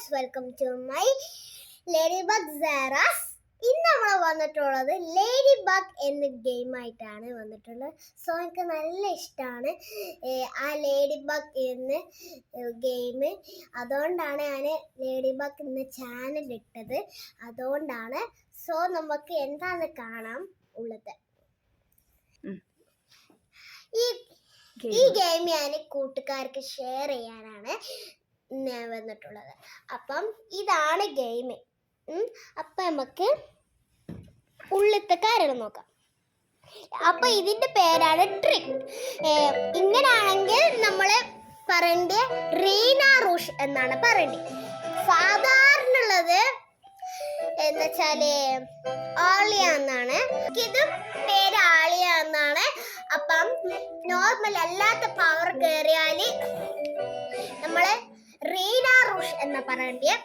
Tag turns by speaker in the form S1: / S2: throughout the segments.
S1: Guys, welcome to my ladybug Sara's. ഇന്ന് നമ്മൾ വന്നിട്ടുള്ളത് ലേഡി ബഗ് എന്ന ഗെയിമായിട്ടാണ് വന്നിട്ടുള്ളത്. സോ എനിക്ക് നല്ല ഇഷ്ടമാണ് ആ ലേഡി ബഗ് എന്ന ഗെയിം. അതുകൊണ്ടാണ് ഞാൻ ലേഡി ബഗ് എന്ന ചാനൽ ഇട്ടത്. അതുകൊണ്ടാണ്. സോ നമുക്ക് എന്താണ് കാണാൻ ഉള്ളത്. ഈ ഗെയിം ഞാൻ കൂട്ടുകാർക്ക് ഷെയർ ചെയ്യാനാണ് വന്നിട്ടുള്ളത്. അപ്പം ഇതാണ് ഗെയിം. അപ്പം നമുക്ക് ഉള്ളിലത്തെ കാര്യങ്ങൾ നോക്കാം. അപ്പം ഇതിൻ്റെ പേരാണ് ട്രിക്ക്. ഇങ്ങനാണെങ്കിൽ നമ്മൾ പറയേണ്ടത് റീന റൂഷ് എന്നാണ് പറയേണ്ടത്. സാധാരണ ഉള്ളത് എന്ന് വെച്ചാല് ആളിയ എന്നാണ്. ഇത് പേര് ആളിയ എന്നാണ്. അപ്പം നോർമൽ അല്ലാത്ത പവർ കയറിയാല് നമ്മള് റീന റൂഷ് എന്ന പറയേണ്ടത്.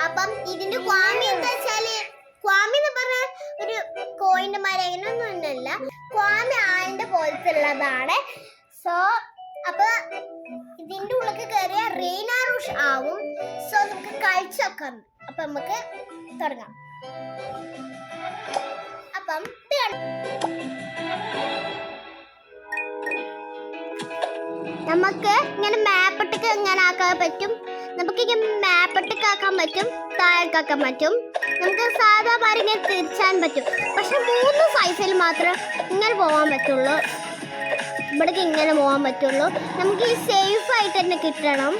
S1: അപ്പം ഇതിന്റെ ക്വാമി എന്താ വെച്ചാല്, ക്വാമി എന്ന് പറഞ്ഞ ഒരു കോയിന്റെ മാതിരി അങ്ങനെയൊന്നുമല്ല, ക്വാമി ആളിന്റെ പോലത്തെ ഉള്ളതാണ്. സോ അപ്പൊ ഇതിന്റെ ഉള്ളിൽ കയറിയ റീന റൂഷ് ആവും. സോ നമുക്ക് കളിച്ചൊക്കെ. അപ്പൊ നമുക്ക് തുടങ്ങാം. അപ്പം നമുക്ക് ഇങ്ങനെ മാപ്പിട്ടൊക്കെ ഇങ്ങനെ ആക്കാൻ പറ്റും. നമുക്ക് ഇങ്ങനെ മാപ്പിട്ടൊക്കെ ആക്കാൻ പറ്റും, താഴേക്കാക്കാൻ പറ്റും. നമുക്ക് സാധാ മാറി ഇങ്ങനെ തിരിച്ചാൻ പറ്റും. പക്ഷെ 3 സൈസിൽ മാത്രമേ ഇങ്ങനെ പോകാൻ പറ്റുള്ളൂ. ഇവിടേക്ക് ഇങ്ങനെ പോകാൻ പറ്റുള്ളൂ. നമുക്ക് ഈ സേഫ് ആയിട്ട് തന്നെ കിട്ടണം,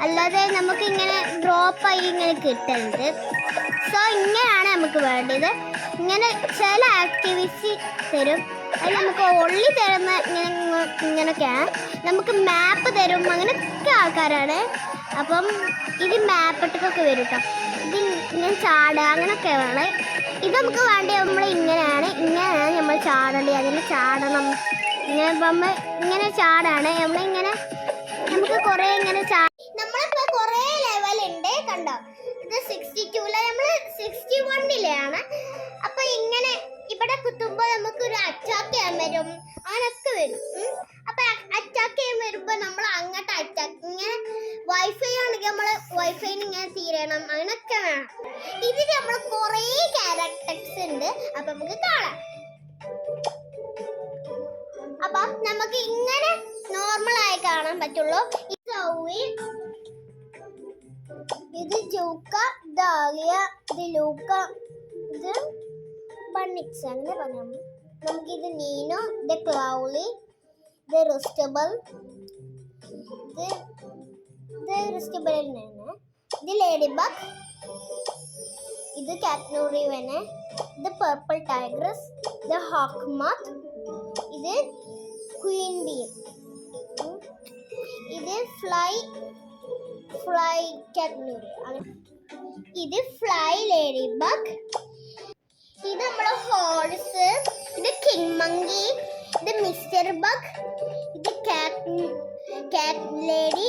S1: അല്ലാതെ നമുക്ക് ഇങ്ങനെ ഡ്രോപ്പായി ഇങ്ങനെ കിട്ടരുത്. സോ ഇങ്ങനെയാണ് നമുക്ക് വേണ്ടത്. ഇങ്ങനെ ചില ആക്ടിവിറ്റി തരും, അതിൽ നമുക്ക് ഒള്ളി തരുന്ന ഇങ്ങനെയൊക്കെയാണ്. നമുക്ക് മാപ്പ് തരും, അങ്ങനെയൊക്കെ ആൾക്കാരാണ്. അപ്പം ഇത് മാപ്പിട്ടൊക്കെ വരും കേട്ടോ. ഇത് ഇങ്ങനെ ചാടുക അങ്ങനെയൊക്കെ വേണം. ഇത് നമുക്ക് വേണ്ടത് നമ്മൾ ഇങ്ങനെയാണ് നമ്മൾ ചാടേണ്ടത്. അതിന് ചാടണം. ഇങ്ങനെ നമ്മൾ ഇങ്ങനെ ചാടാണ് നമ്മളിങ്ങനെ. നമുക്ക് കുറേ ഇങ്ങനെ നമ്മളിപ്പോ കുറേ ലെവലുണ്ട് കണ്ടോ. ഇത് 62 നമ്മൾ 61 അപ്പൊ ഇങ്ങനെ ഇവിടെ കുത്തുമ്പോൾ നമുക്കൊരു അറ്റാക്ക് ചെയ്യാൻ വരും, അങ്ങനൊക്കെ വരും. അപ്പൊ അറ്റാക്ക് ചെയ്യാൻ വരുമ്പോ നമ്മൾ അങ്ങോട്ട് അറ്റാക്ക്, ഇങ്ങനെ വൈഫൈ ആണെങ്കിൽ നമ്മള് വൈഫൈന് ഇങ്ങനെ തീരണം, അങ്ങനൊക്കെ വേണം. ഇതിൽ നമ്മൾ കുറേ ക്യാരക്ടേഴ്സ് ഉണ്ട്. അപ്പൊ നമുക്ക് കാണാം. അപ്പൊ നമുക്ക് ഇങ്ങനെ നോർമൽ ആയി കാണാൻ പറ്റുള്ളൂ. ഇത് ജൂക്ക, ഡാലിയ, ഇത് ലൂക്ക, ഇത് ബണ്ണിക്സ് അങ്ങനെ പറയാം. നമുക്കിത് നീനോ, ഇത് ക്ലൗലി, ഇത് റിസ്റ്റബിൾ, ഇത് റിസ്റ്റബിൾ തന്നെയാണ്. ഇത് ലേഡി ബഗ്, ഇത് കാറ്റ്നൂറിവന്, ഇത് പർപ്പിൾ ടൈഗ്രസ്, ഇത് ഹോക്ക്മോത്ത്, ഇത് ക്വീൻ ബീ, ഇത് ഫ്ലൈ കാറ്റ്നൂറി, ഇത് ഫ്ലൈ ലേഡി ബഗ്, ഇത് നമ്മളെ ഹോഴ്സ്, ഇത് കിങ് മങ്കി, ഇത് മിസ്റ്റർ ബഗ്, ഇത് കാറ്റ് ലേഡി,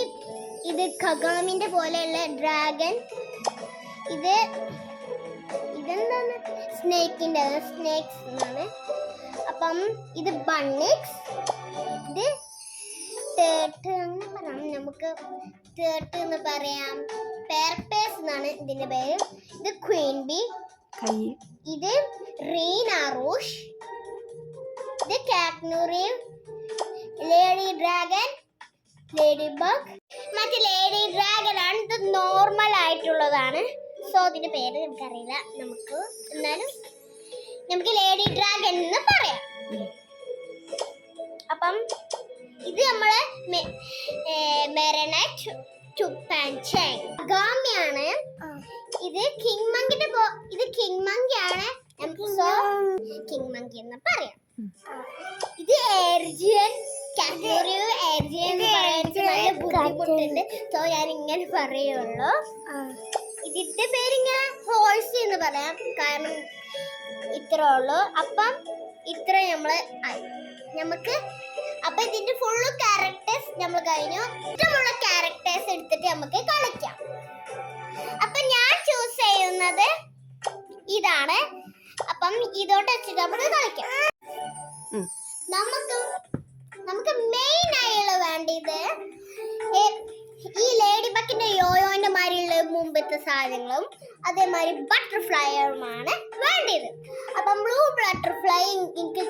S1: ഇത് ഖഗാമിന്റെ പോലെയുള്ള ഡ്രാഗൺ, ഇതെന്താണ് സ്നേക്സ് എന്നാണ്. അപ്പം ഇത് ബണ്ണിക്സ്, ഇത് തേർട്ട് എന്ന് പറയാം. നമുക്ക് തേർട്ട് എന്ന് പറയാം. പേർപേസ് എന്നാണ് ഇതിന്റെ പേര്. ഇത് ക്വീൻ ബി, ഇത് റീന റൂഷ്, ഇത് കാറ്റ്നൂറി, ലേഡി ഡ്രാഗൺ, ലേഡി ബഗ്. മറ്റേ ലേഡി ഡ്രാഗൺ ആണ്. ഇത് നോർമൽ ആയിട്ടുള്ളതാണ്. സോ ഇതിന്റെ പേര് നമുക്കറിയില്ല. എന്നാലും നമുക്ക് ലേഡി ഡ്രാഗൺ എന്ന് പറയാം. അപ്പം ഇത് നമ്മളെ മെറനറ്റ് ഗാമിയാണ്. ഇത് കിങ് മങ്കിന്റെ കിങ് മങ്കി ആണ്. നമുക്ക് സോ കിങ് മങ്കി എന്ന് പറയാം. ഇത് എർജിയൻ, എർജിയൻ നല്ല ബുദ്ധിമുട്ടുണ്ട്. സോ ഞാൻ ഇങ്ങനെ പറയുള്ളൂ. ഇതിന്റെ പേരിങ്ങനെ ഹോഴ്സ് എന്ന് പറയാം, കാരണം ഇത്ര ഉള്ളൂ. അപ്പം ഇത്ര നമുക്ക് അപ്പൊ ഇതിന്റെ ഫുള്ള് ക്യാരക്ടേഴ്സ് നമ്മൾ കഴിഞ്ഞു. ഇഷ്ടമുള്ള ക്യാരക്ടേഴ്സ് എടുത്തിട്ട് നമുക്ക് കളിക്കാം. അപ്പൊ ഞാൻ ചൂസ് ചെയ്യുന്നത് ഇതാണ്. അപ്പം ഇതോട്ട് വെച്ചിട്ട് നമുക്ക് കളിക്കാം. നമുക്ക് മെയിൻ ആയുള്ള വേണ്ടത് ഈ ലേഡി ബക്കിന്റെ യോയോന്റെ മാതിരിയുള്ള മുമ്പ് പോലത്തെ സാധനങ്ങളും അതേമാതിരി ബട്ടർഫ്ലൈയുമാണ് വേണ്ടത്. അപ്പം ബ്ലൂ ബട്ടർഫ്ലൈ എനിക്ക്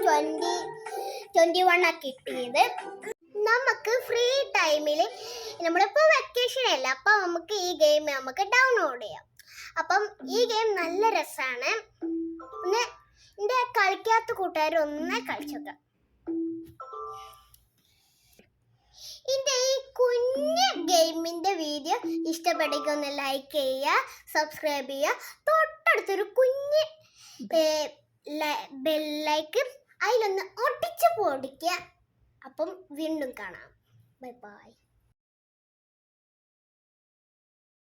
S1: 21 കിട്ടിയത്. നമുക്ക് ഫ്രീ ടൈമിൽ നമ്മളിപ്പോൾ വെക്കേഷൻ അല്ല, അപ്പം നമുക്ക് ഈ ഗെയിം നമുക്ക് ഡൗൺലോഡ് ചെയ്യാം. അപ്പം ഈ ഗെയിം നല്ല രസമാണ്. ഒന്ന് എൻ്റെ കളിക്കാത്ത കൂട്ടുകാരൊന്ന് കളിച്ചോക്കാം. എൻ്റെ ഈ കുഞ്ഞ് ഗെയിമിൻ്റെ വീഡിയോ ഇഷ്ടപ്പെട്ടെങ്കിൽ ഒന്ന് ലൈക്ക് ചെയ്യുക, സബ്സ്ക്രൈബ് ചെയ്യുക. തൊട്ടടുത്തൊരു കുഞ്ഞ് ബെല്ലൈക്ക് അതിലൊന്ന് ഒട്ടിച്ച് പൊടിക്കുക. അപ്പം വീണ്ടും കാണാം. Bye bye.